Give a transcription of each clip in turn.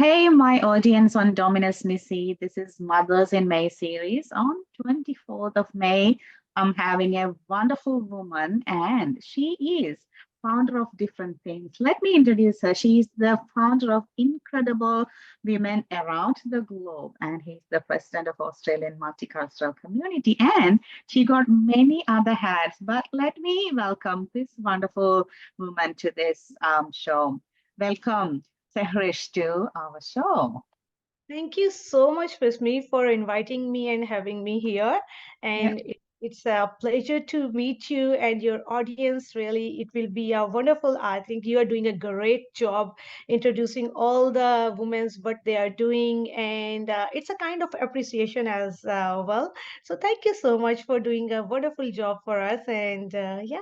Hey, my audience on Dominus Nisi. This is Mothers in May series. On 24th of May, I'm having a wonderful woman, and she is founder of different things. Let me introduce her. She is the founder of incredible women around the globe, and he's the president of Australian Multicultural Community. And she got many other hats. But let me welcome this wonderful woman to this show. Welcome. Sehrish to our show. Thank you so much, Prismi, for inviting me and having me here. Yeah, And it's a pleasure to meet you and your audience. Really, it will be a wonderful. I think you are doing a great job introducing all the women's what they are doing, and it's a kind of appreciation as well. So thank you so much for doing a wonderful job for us. And yeah.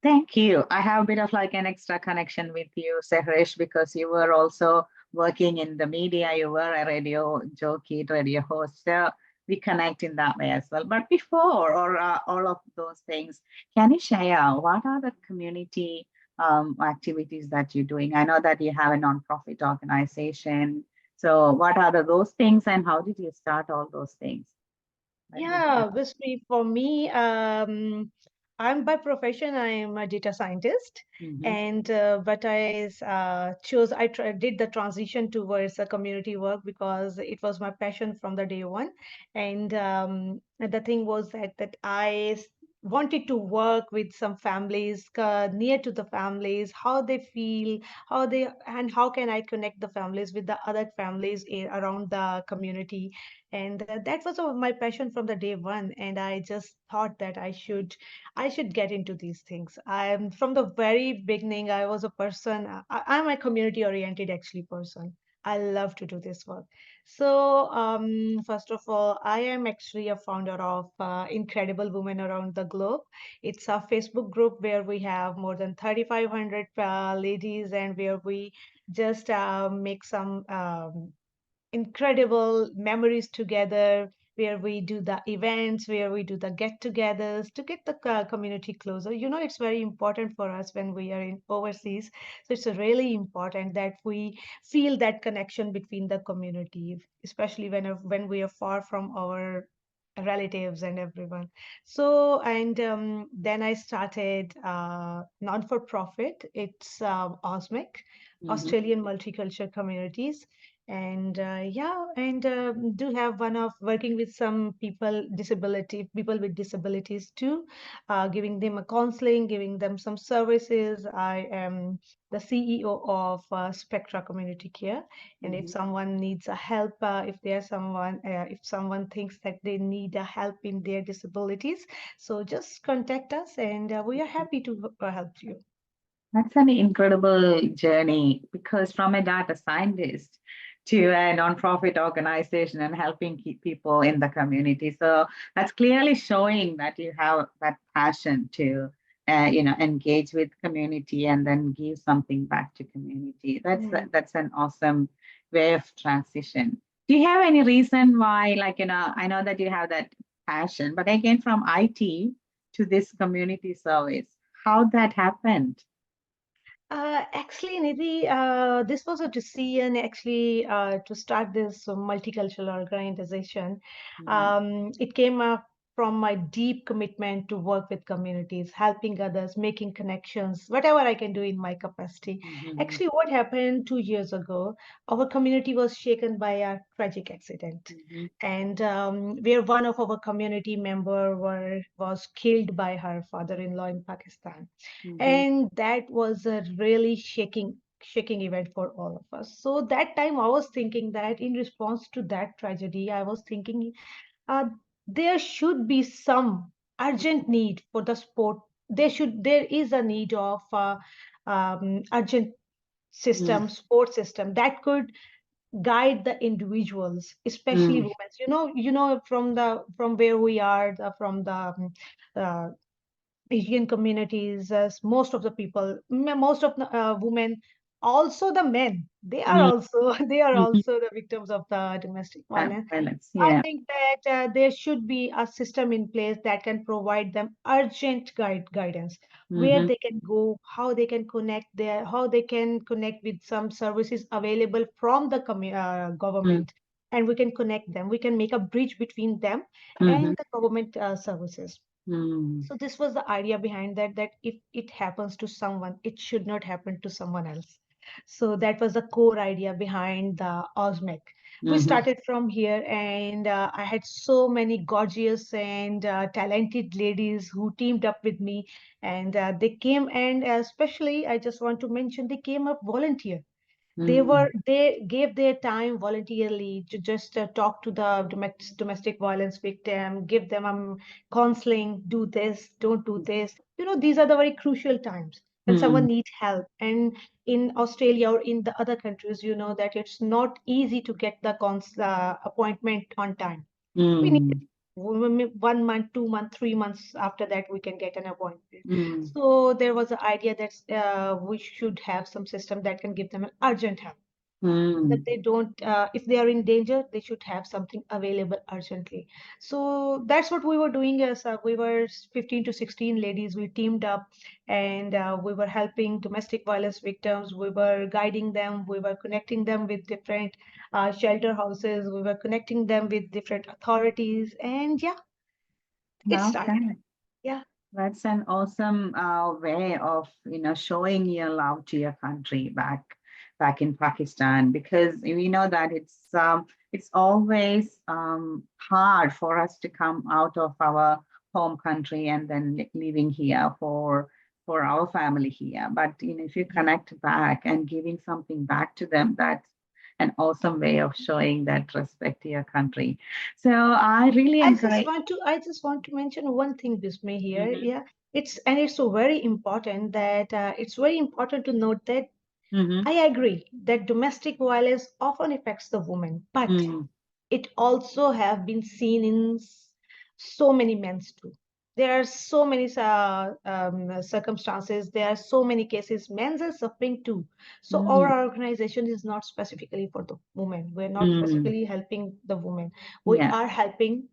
thank you. I have a bit of like an extra connection with you, Sehrish, because you were also working in the media. You were a radio jockey, radio host. So we connect in that way as well. But before or all of those things, can you share what are the community activities that you're doing? I know that you have a nonprofit organization. So what are those things and how did you start all those things? That would be Yeah, basically for me, I'm by profession, I'm a data scientist, Mhm. and but did the transition towards a community work because it was my passion from the day one, and the thing was that wanted to work with some families, near to the families, how they feel, and how can I connect the families with the other families around the community, and that was my passion from the day one, and I just thought that I should get into these things. I'm from the very beginning, I was a person, I'm a community oriented actually person. I love to do this work. So first of all, I am actually a founder of Incredible Women Around the Globe. It's a Facebook group where we have more than 3,500 ladies, and where we just make some incredible memories together, where we do the events, where we do the get-togethers to get the community closer. It's very important for us when we are in overseas. So it's really important that we feel that connection between the community, especially when we are far from our relatives and everyone. So, and then I started non-for-profit. It's AUSMC, Mhm. Australian Multicultural Communities, and yeah, and do have one of working with some people with disabilities too, giving them a counseling, giving them some services. I am the CEO of Spectra Community Care, and if Mhm. someone needs a help, if someone thinks that they need a help in their disabilities, so just contact us, and we are happy to help you. That's an incredible journey because from a data scientist to a nonprofit organization and helping keep people in the community. So that's clearly showing that you have that passion to, engage with community and then give something back to community. Mm. That's an awesome way of transition. Do you have any reason why, like, I know that you have that passion, but again, from IT to this community service, how that happened? Actually, Nidhi, this was a decision actually to start this multicultural organization. Mhm. It came up from my deep commitment to work with communities, helping others, making connections, whatever I can do in my capacity. Mhm. Actually, what happened 2 years ago, our community was shaken by a tragic accident, Mhm. and where one of our community member was killed by her father-in-law in Pakistan, Mhm. and that was a really shaking event for all of us. So that time I was thinking that in response to that tragedy, I was thinking uh, there should be some urgent need for the sport. There is a need of urgent Mhm. sport system that could guide the individuals, especially Mhm. women. From where we are, from the uh, Asian communities, as most of the people, most of the women also the men. They are Mm, also they are mhm. also the victims of the domestic violence. Violence. I Yeah. think that there should be a system in place that can provide them urgent guidance, where Mm-hmm. they can go, how they can connect with some services available from the government, and we can connect them. We can make a bridge between them Mm-hmm. and the government services. Mm, So this was the idea behind that, that if it happens to someone, it should not happen to someone else. So that was the core idea behind the OSMEC. We mm-hmm. started from here, and I had so many gorgeous and talented ladies who teamed up with me, and they came, and especially I just want to mention, they came up volunteer. Mm, They gave their time voluntarily to just talk to the domestic violence victim, give them counseling, do this, don't do this. These are the very crucial times when someone mm, needs help. And in Australia or in the other countries, that it's not easy to get the appointment on time. We need mm, 1 month, 2 months, 3 months after that we can get an appointment. mm, So there was an idea that we should have some system that can give them an urgent help, that mm. they don't, if they are in danger, they should have something available urgently. So that's what we were doing. As we were 15 to 16 ladies, we teamed up, and we were helping domestic violence victims. We were guiding them, we were connecting them with different shelter houses, we were connecting them with different authorities, and yeah, it started. Okay. Yeah. That's an awesome way of showing your love to your country back in Pakistan, because we know that it's always hard for us to come out of our home country and then living here for our family here. But if you connect back and giving something back to them, that's an awesome way of showing that respect to your country. So I really encourage. I just want to mention one thing, Bismay, here. Hmm. Yeah, it's so very important that it's very important to note that Hmm. I agree that domestic violence often affects the woman, but Mm, it also have been seen in so many men too. There are so many circumstances. There are so many cases. Men are suffering too. So mm, our organization is not specifically for the women. We're not mm. specifically helping the women. We Yeah, are helping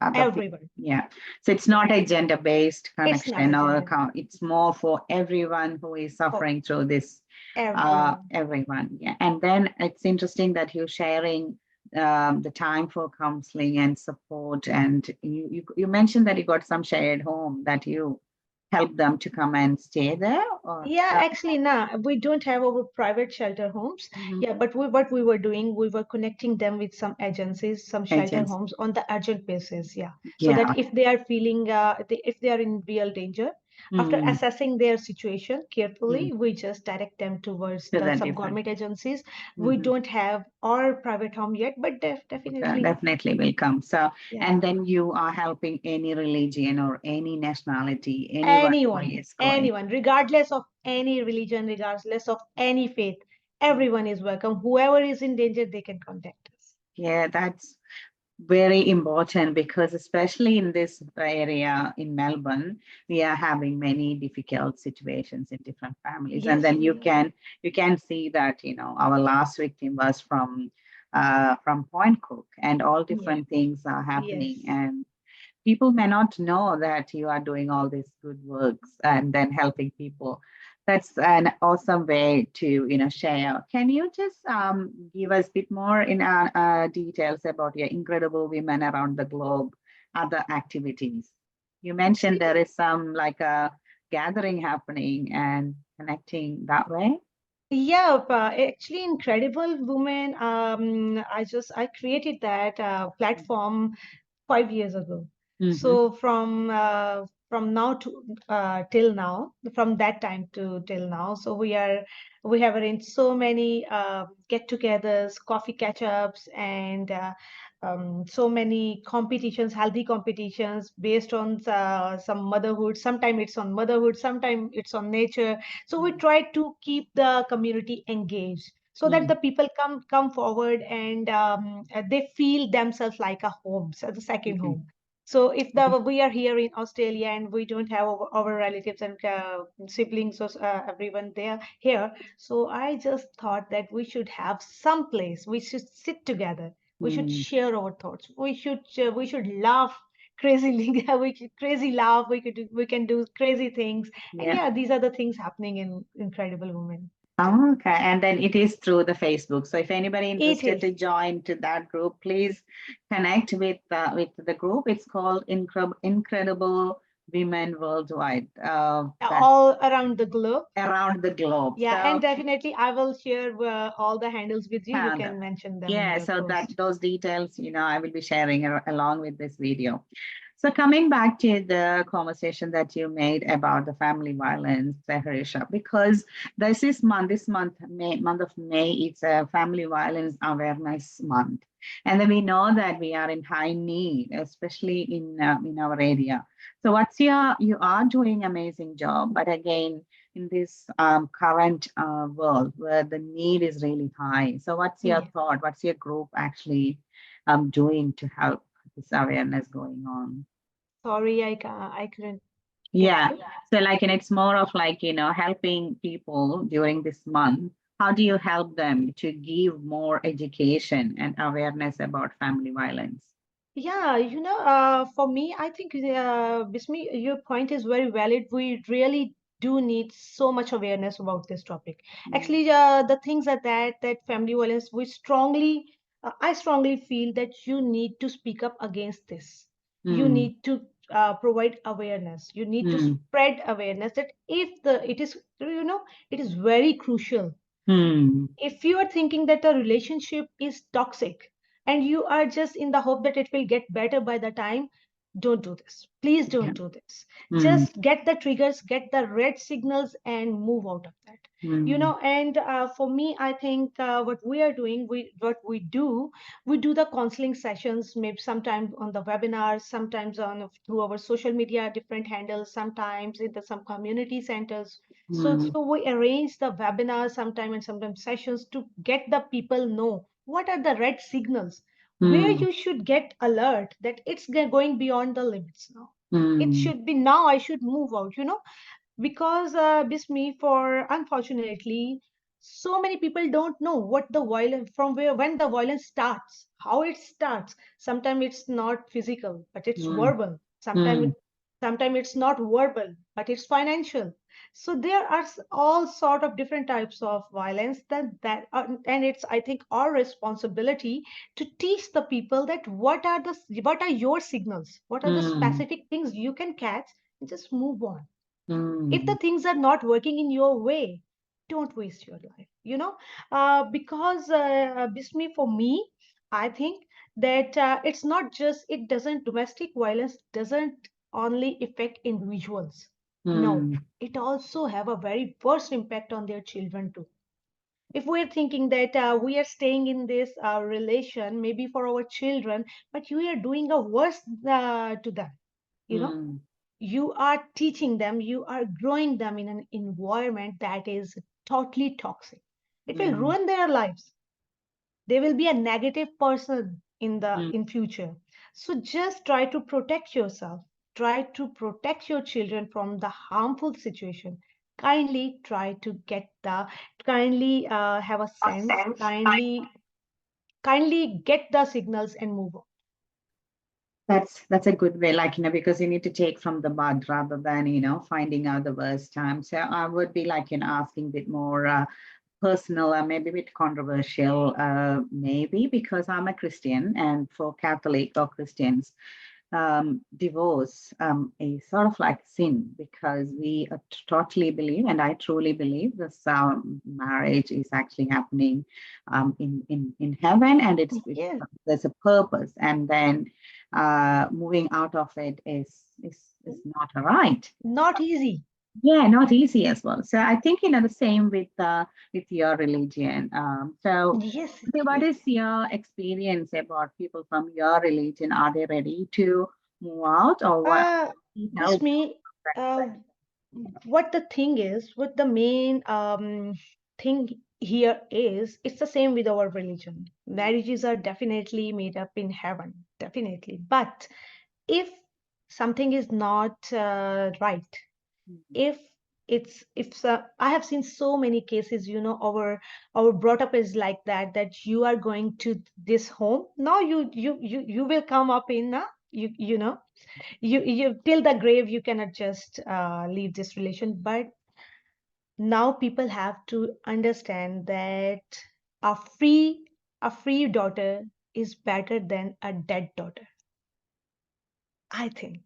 other people. everyone. Yeah. So it's Yeah, not a gender-based it's not connection a or gender it's more for everyone who is for suffering through this, everyone. everyone. Yeah. And then it's interesting that you're sharing the time for counseling and support. And you mentioned that you got some shared home that you help them to come and stay there or Yeah, actually, nah, we don't have our private shelter homes. Mhm. Yeah, but what we were doing, we were connecting them with some agencies, some shelter Agents. homes on the urgent basis. Yeah, so that Yeah. if they are feeling, if they are in real danger, after Mm, assessing their situation mm. carefully, we just direct them towards To the the some different. government agencies. We Mhm. don't have our private home yet, but definitely, Definitely will come. So, and yeah. then you are helping any religion or any nationality, anyone who Anyone, is going. anyone, regardless of any religion, regardless of any faith, everyone is welcome. Whoever is in danger, they can contact us. Yeah, that's very important because especially in this area in Melbourne, we are having many difficult situations in different families. And Yes, then you can see that, our last victim was from Point Cook and all yeah, different things are happening. yes. And people may not know that you are doing all these good works and then helping people. That's an awesome way to share. Can you just give us a bit more in details about your incredible women around the globe, other activities? You mentioned there is some like a gathering happening and connecting that way. Yeah, actually, Incredible Woman. I created that platform 5 years ago. Mm-hmm. So from now to till now, from that time to till now, so we have arranged so many get-togethers, coffee catch-ups, and so many competitions, healthy competitions based on some motherhood. Sometimes it's on motherhood, sometimes it's on nature. So we try to keep the community engaged, so that Mm-hmm. the people come forward, and they feel themselves like a home, so the second home. So if we are here in Australia and we don't have our relatives and siblings or everyone there here, so I just thought that we should have some place. We should sit together. We should Mm, share our thoughts. We should laugh crazily. Crazy laugh. We can do crazy things. And yeah. yeah, these are the things happening in Incredible Women. Oh, okay. And then it is through the Facebook. So if anybody It interested is. to join to that group, please connect with the group. It's called Incredible Women Worldwide. That All around the globe. around the globe. Yeah, and So definitely I will share all the handles with you. You found can mention them in yeah, the so that post. those details, I will be sharing along with this video. So coming back to the conversation that you made about the family violence, Sehrish, because this month, month of May, it's a family violence awareness month, and then we know that we are in high need, especially in our area. So you are doing amazing job, but again, in this current world where the need is really high. So what's your Yeah. thought? What's your group actually doing to help this awareness going on? Sorry, I couldn't get Yeah. you. So like, and it's more of like, helping people during this month. How do you help them to give more education and awareness about family violence? Yeah, for me, I think, Bismi, your point is very valid. We really do need so much awareness about this topic. Mm, Actually, the things are that family violence, I strongly feel that you need to speak up against this. You mm, need to provide awareness. You need to mm, spread awareness that it is very crucial. mm. If you are thinking that a relationship is toxic and you are just in the hope that it will get better by the time, don't do this. Please Yeah. don't do this. Mm, Just get the triggers, get the red signals, and move out of that. mm, And for me, I think what we are doing, we do the counseling sessions, maybe sometimes on the webinars, sometimes on through our social media, different handles, sometimes in some community centers. mm, So we arrange the webinars sometime and sometimes sessions to get the people know what are the red signals where mm, you should get alert that it's going beyond the limits now. It mm, should be now I should move out, because Bismi, for unfortunately, so many people don't know what the violence from where when the violence starts, how it starts. Sometimes it's not physical, but it's mm, verbal. mm, Sometimes it's not verbal, but it's financial. So there are all sort of different types of violence that are, and it's, I think, our responsibility to teach the people that what are your signals, what are the mm, specific things you can catch, and just move on. If the mm, things are not working in your way, don't waste your life, because Bismi, for me, I think that it's not just it doesn't domestic violence doesn't only affect individuals. No, mm, it also have a very worst impact on their children too. If we're thinking that we are staying in this relation maybe for our children, but you are doing a worse to them, you know mm, you are teaching them, you are growing them in an environment that is totally toxic. It will mm, ruin their lives. They will be a negative person mm, in future. So just try to protect yourself. Try to protect your children from the harmful situation. Kindly try to kindly have a sense, kindly get the signals and move on. that's a good way, like, because you need to take from the bud rather than, finding out the worst time. So I would be like, asking a bit more personal, maybe a bit controversial, maybe because I'm a Christian, and for Catholic or Christians, divorce is sort of like sin, because we totally believe, and I truly believe, this marriage is actually happening in heaven, and Yes, there's a purpose, and then moving out of it is not right. not easy. Yeah, not easy as well. So I think, the same with your religion. So Yes, what yes. is your experience about people from your religion? Are they ready to move out, or what help? Bismi, uh, what the thing is, what the main thing here is, it's the same with our religion. Marriages are definitely made up in heaven, definitely. But if something is not right, if I have seen so many cases, our brought up is like that, that you are going to this home now, you will come up in you know you till the grave you cannot just leave this relation. But now people have to understand that a free a free daughter is better than a dead daughter, I think.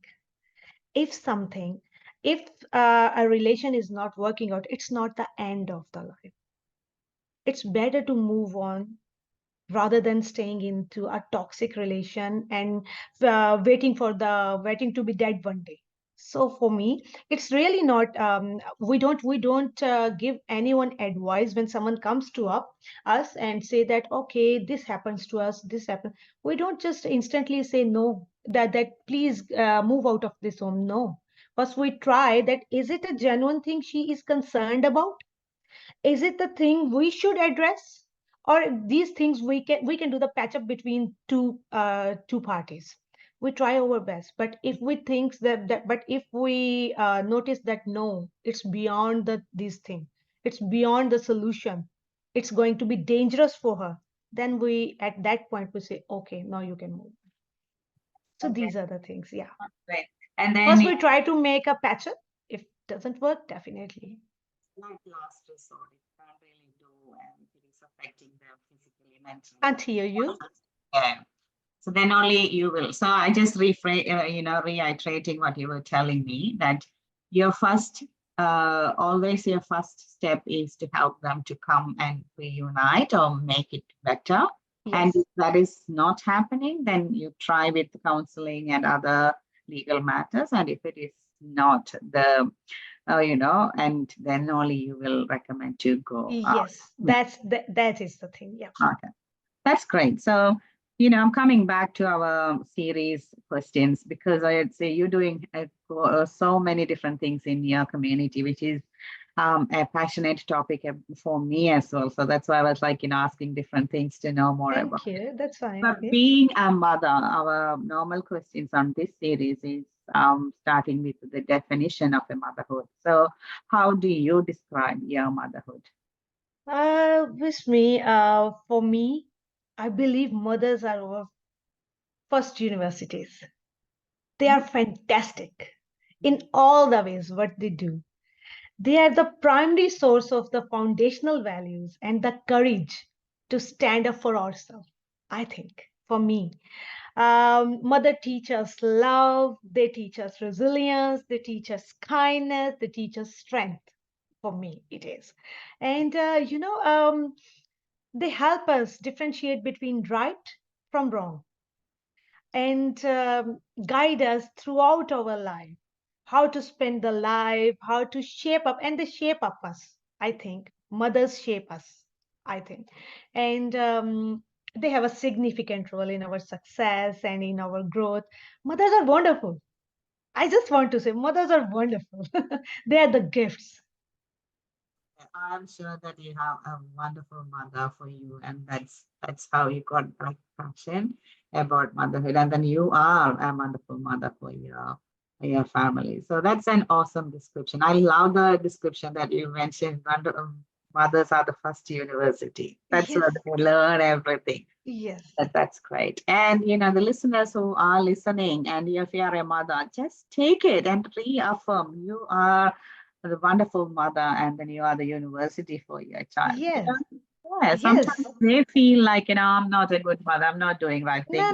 If something, if a relation is not working out, it's not the end of the life. It's better to move on rather than staying into a toxic relation and waiting to be dead one day. So for me, it's really not, we don't give anyone advice when someone comes to us and say that, okay, this happens to us, this happens. We don't just instantly say no, that please move out of this home. No, first we try that, is it a genuine thing she is concerned about? Is it the thing we should address, or these things we can do the patch up between two parties? We try our best. But if we think but if we notice that no, it's beyond these things, it's beyond the solution, it's going to be dangerous for her, then we at that point we say, okay, now you can move. So Okay, these are the things, yeah. great. And then First we try to make a patch up. If doesn't work, definitely like last resort, it can't really do, and it is affecting them physically, can't mentally. hear you. Yeah. So then only you will. So I just reiterating what you were telling me, that your first, always your first step is to help them to come and reunite or make it better. And if Yes. that is not happening, then you try with counseling and other legal matters. And if it is not and then only you will recommend to go out. Yes, Yeah. that is the thing. Yeah. Okay. That's great. So, I'm coming back to our series questions because I'd say you're doing so many different things in your community, which is a passionate topic for me as well. So that's why I was like, asking different things to know more about Thank you. That's fine. but being a mother, our normal questions on this series is starting with the definition of a motherhood. So, how do you describe your motherhood? For me, I believe mothers are our first universities. They are fantastic in all the ways what they do. They are the primary source of the foundational values and the courage to stand up for ourselves, I think, for me. Mother teach us love, they teach us resilience, they teach us kindness, they teach us strength. For me, it is. And, they help us differentiate between right from wrong and guide us throughout our life, how to spend the life, how to shape up, and they shape up us, I think. Mothers shape us, I think. And they have a significant role in our success and in our growth. Mothers are wonderful. I just want to say, mothers are wonderful. They are the gifts. I'm sure that you have a wonderful mother for you, and that's how you got that passion about motherhood, and then you are a wonderful mother for your family. So that's an awesome description. I love the description that you mentioned. Mothers are the first university. That's Yes, where they learn everything. yes, That's great. And the listeners who are listening, and if you are a mother, just take it and reaffirm you are the wonderful mother, and then you are the university for your child. yes, Yeah, yes. sometimes they feel like, I'm not a good mother, I'm not doing right thing, No,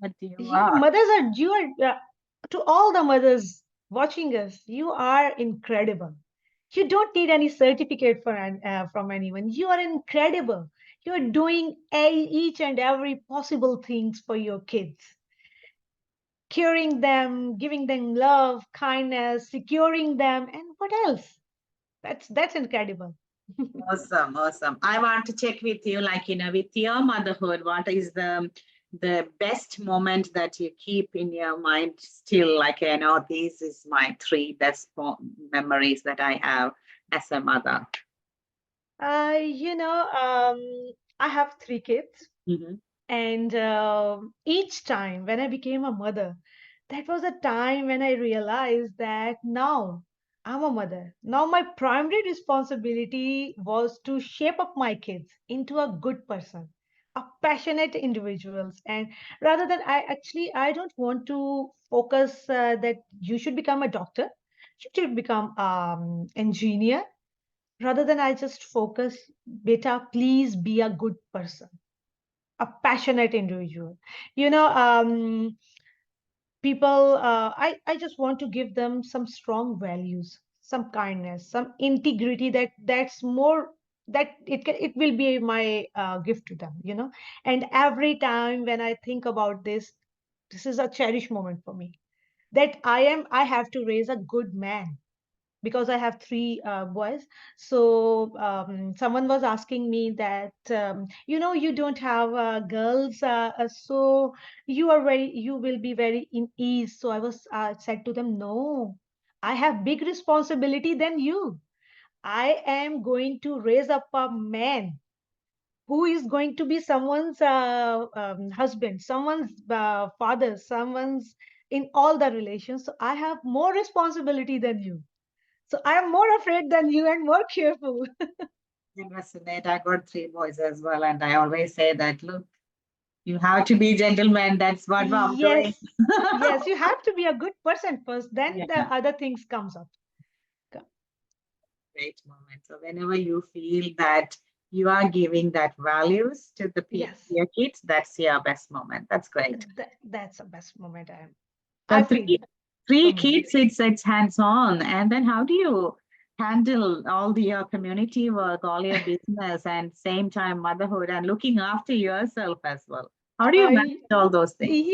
but no. you Yeah, are. you are, to all the mothers watching us, you are incredible. You don't need any certificate from anyone. You are incredible. You're doing each and every possible things for your kids, curing them, giving them love, kindness, securing them, and what else? That's incredible. Awesome, awesome. I want to check with you, like, with your motherhood, what is the best moment that you keep in your mind still, like, this is my three best memories that I have as a mother. Uh, you know, I have 3 kids, Mhm. and each time when I became a mother, that was a time when I realized that now I'm a mother. Now my primary responsibility was to shape up my kids into a good person, a passionate individuals. And rather than I don't want to focus that you should become a doctor, you should become engineer. Rather than I just focus, beta, please be a good person, a passionate individual. You know, people I just want to give them some strong values, some kindness, some integrity, that's more, that it will be my gift to them, you know. And every time when I think about this is a cherished moment for me, that I have to raise a good man, because I have three boys. So someone was asking me that, you don't have girls, so you will be very in ease. So I was said to them, no, I have big responsibility than you. I am going to raise up a man who is going to be someone's husband, someone's father, someone's in all the relations. So I have more responsibility than you. So I am more afraid than you and more careful. I resonate. I got three boys as well, and I always say that, look, you have to be gentleman. That's what I'm doing. Yes, yes, you have to be a good person first, then the Yeah, other things comes up. great moment. So whenever you feel that you are giving that values to the Yes, your kids, that's your best moment. That's great. that's the best moment So I feel three for me. kids, it's hands on, and then how do you handle all the your community work, all your business, and same time motherhood and looking after yourself as well? How do you I manage all those things?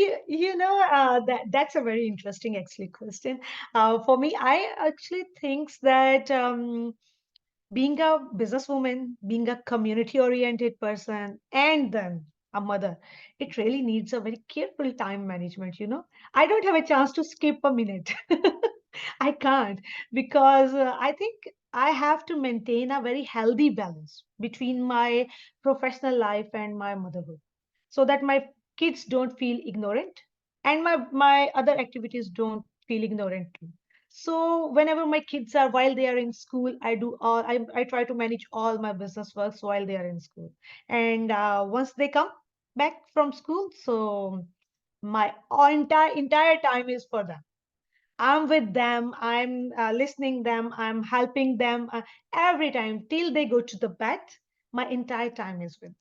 that's a very interesting actually question. For me, I actually thinks that being a businesswoman, being a community oriented person, and then a mother, it really needs a very careful time management, you know. I don't have a chance to skip a minute. I can't, because I think I have to maintain a very healthy balance between my professional life and my motherhood, so that my kids don't feel ignorant and my other activities don't feel ignorant too. So whenever my kids are, while they are in school, I try to manage all my business works while they are in school. And once they come back from school, so my entire time is for them. I'm with them, I'm listening them, I'm helping them, every time till they go to the bed. My entire time is with them.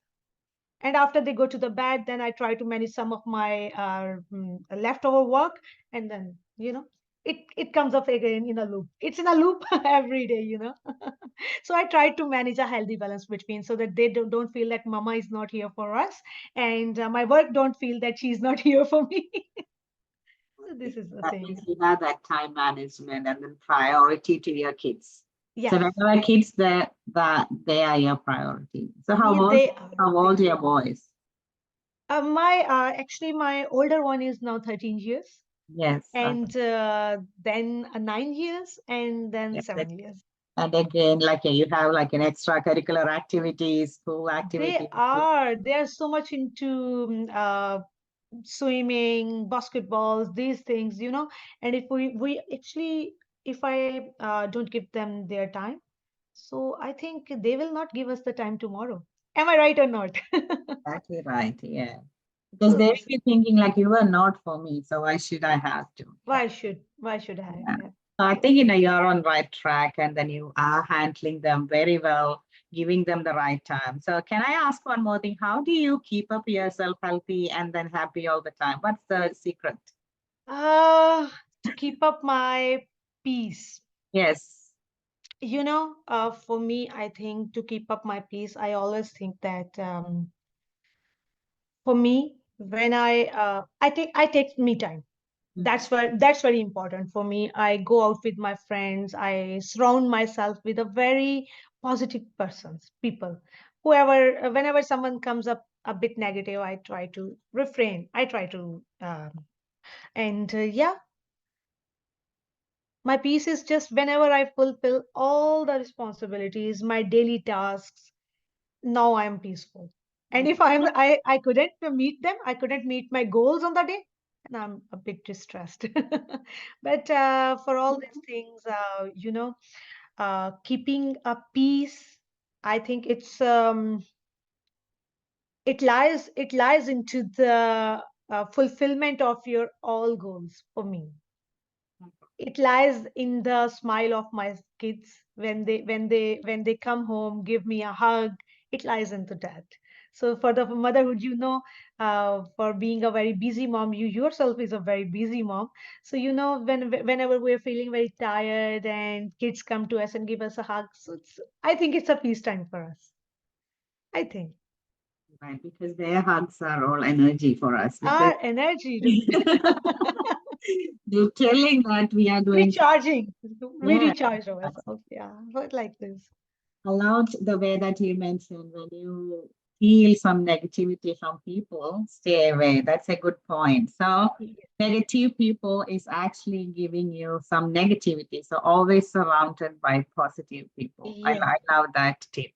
And after they go to the bed, then I try to manage some of my leftover work. And then, it comes up again in a loop. It's in a loop every day, So I try to manage a healthy balance between, so that they don't feel that mama is not here for us, and my work don't feel that she's not here for me. So this is the That thing. means you have that time management and then priority to your kids. So Yes. whenever kids that they are your priority. So Yeah, how they old are. your boys? My actually my older one is now 13 years, Yes. and then 9 years, and then Yes. 7 years. And again, like you have like an extracurricular activities, school They activities. are so much into swimming, basketballs, these things, And if we actually, if I don't give them their time, so I think they will not give us the time tomorrow. Am I right or not? Exactly right. Yeah. Because So they this will be thinking like you are not for me, so why should I have to? Yeah. why should I? Yeah. Yeah. So I think you're on right track, and then you are handling them very well, giving them the right time. So can I ask one more thing? How do you keep up yourself healthy and then happy all the time? What's the secret? To keep up my peace. Yes. For me, I think to keep up my peace, I always think that for me, when I take me time. Mhm. That's very important for me. I go out with my friends. I surround myself with a very positive persons, people. Whenever someone comes up a bit negative, I try to refrain. I try to, and yeah, my peace is just whenever I fulfill all the responsibilities, my daily tasks. Now I'm peaceful. And if I couldn't meet them, I couldn't meet my goals on the day, and I'm a bit distressed. But for all these things, keeping a peace, I think it lies into the fulfillment of your all goals for me. It lies in the smile of my kids when they come home, give me a hug. It lies into that. So for the motherhood, for being a very busy mom, you yourself is a very busy mom. So whenever we're feeling very tired and kids come to us and give us a hug, so I think it's a peace time for us. I think Right, because their hugs are all energy for us. Because our energy, really. they're telling that we are doing, Recharging. We yeah. recharge ourselves. Yeah, but like this. Allowed the way that you mentioned, when you feel some negativity from people, stay away. That's a good point. So negative people is actually giving you some negativity. So always surrounded by positive people. Yeah. I love that tip.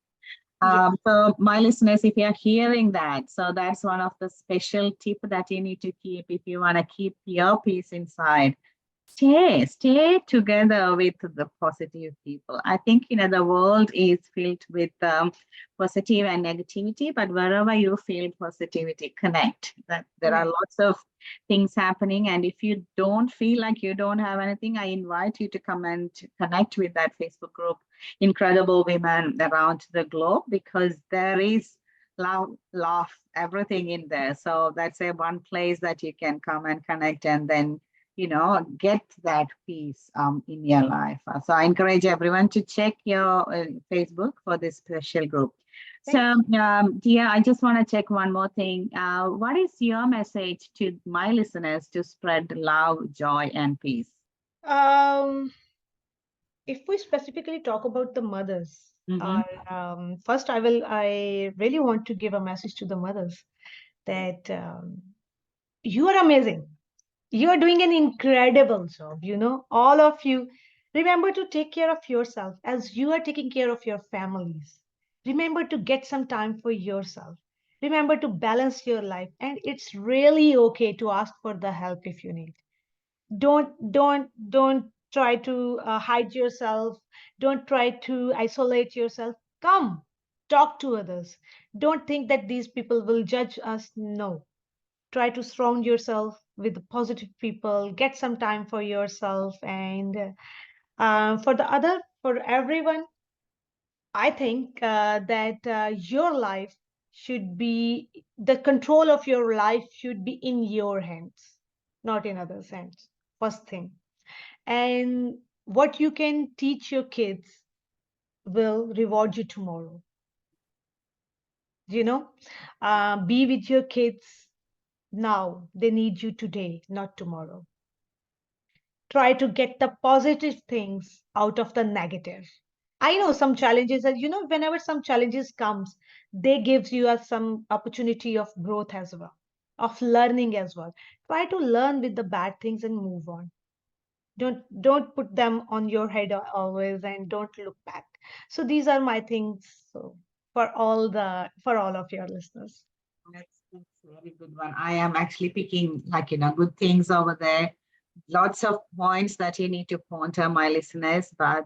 Yes. So my listeners, if you're hearing that, so that's one of the special tip that you need to keep if you want to keep your peace inside. Stay together with the positive people. I think the world is filled with positive and negativity, but wherever you feel positivity, connect. That there are Yeah. lots of things happening, and if you don't feel like you don't have anything, I invite you to come and connect with that Facebook group, Incredible Women Around the Globe, because there is love, laugh, everything in there. So that's a one place that you can come and connect, and then get that peace in your life. So I encourage everyone to check your Facebook for this special group. So, Thank Dia, I just want to check one more thing. What is your message to my listeners to spread love, joy, and peace? you. If we specifically talk about the mothers, Mm-hmm. first I really want to give a message to the mothers that you are amazing. You are doing an incredible job. All of you. Remember to take care of yourself as you are taking care of your families. Remember to get some time for yourself. Remember to balance your life. And it's really okay to ask for the help if you need. Don't try to hide yourself. Don't try to isolate yourself. Come, talk to others. Don't think that these people will judge us. No, try to surround yourself with positive people, get some time for yourself. And for everyone, I think that your life should be the control of your life should be in your hands, not in others hands. First thing. And what you can teach your kids will reward you tomorrow. you know be with your kids now. They need you today, not tomorrow. Try to get the positive things out of the negative. I know some challenges, and whenever some challenges comes, they gives you some opportunity of growth as well, of learning as well. Try to learn with the bad things and move on. Don't put them on your head always, and don't look back. So these are my things, so for all of your listeners. That's a very good one. I am actually picking good things over there. Lots of points that you need to ponder, my listeners. But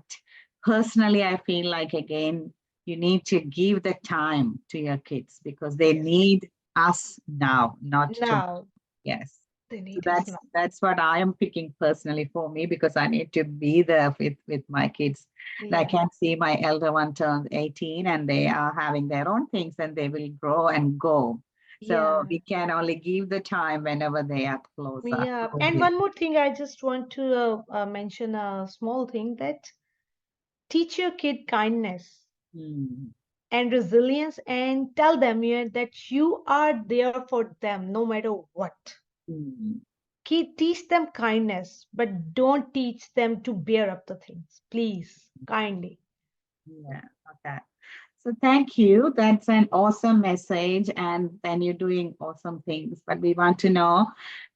personally, I feel like again, you need to give the time to your kids because they Yes. need us now, not tomorrow. Now Yes. they So need us that's now. that's what I am picking personally for me because I need to be there with my kids. And I Yeah. can see my elder one turned 18 and they are having their own things and they will grow and go. So Yeah. we can only give the time whenever they are closer. Yeah. And one more thing, I just want to mention a small thing, that teach your kid kindness Mm, and resilience, and tell them, that you are there for them no matter what. mm, Teach them kindness, but don't teach them to bear up the things. Please, kindly. yeah. Okay. So thank you. That's an awesome message, and then you're doing awesome things. But we want to know,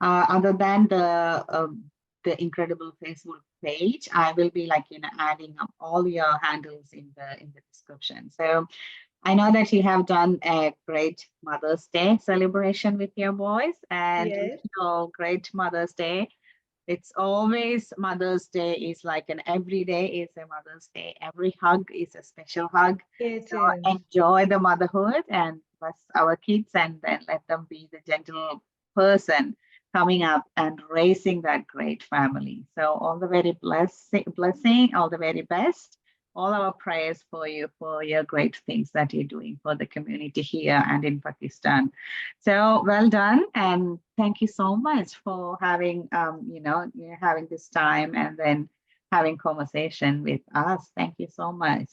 other than the incredible Facebook page, I will be adding up all your handles in the description. So I know that you have done a great Mother's Day celebration with your boys, and wish Yes, you all great Mother's Day. It's always Mother's Day is like an every day is a Mother's Day. Every hug is a special hug. it So is. enjoy the motherhood and bless our kids, and then let them be the gentle person coming up and raising that great family. So all the very blessing, all the very best. All our prayers for your great things that you're doing for the community here and in Pakistan. So well done, and thank you so much for having having this time and then having conversation with us. Thank you so much.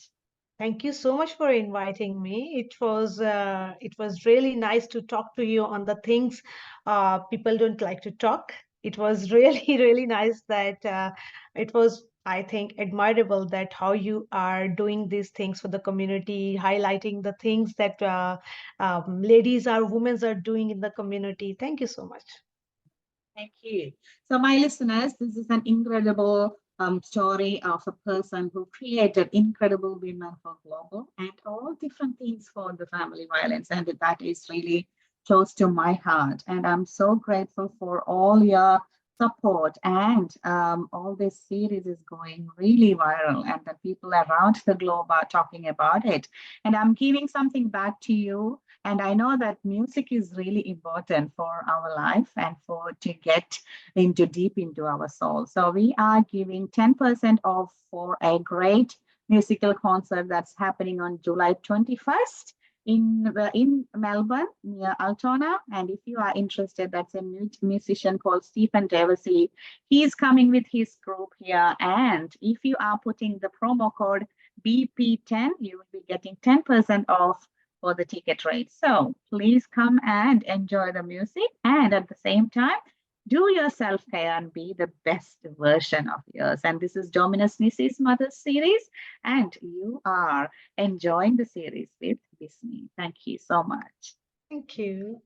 Thank you so much for inviting me. It was really nice to talk to you on the things people don't like to talk. It was really really nice that it was, I think, admirable that how you are doing these things for the community, highlighting the things that ladies or women are doing in the community. Thank you so much. Thank you. So, my listeners, this is an incredible story of a person who created incredible women for global and all different things for the family violence. And that is really close to my heart. And I'm so grateful for all your support. And all this series is going really viral, and the people around the globe are talking about it. And I'm giving something back to you, and I know that music is really important for our life and for to get into deep into our soul. So we are giving 10% off for a great musical concert that's happening on July 21st in Melbourne near Altona. And if you are interested, that's a musician called Stephen Davisi. He's coming with his group here. And if you are putting the promo code BP10, you will be getting 10% off for the ticket rate. So please come and enjoy the music, and at the same time, do your self care and be the best version of yours. And this is Dominus Nissy's Mother series, and you are enjoying the series with Bismi. Thank you so much. Thank you.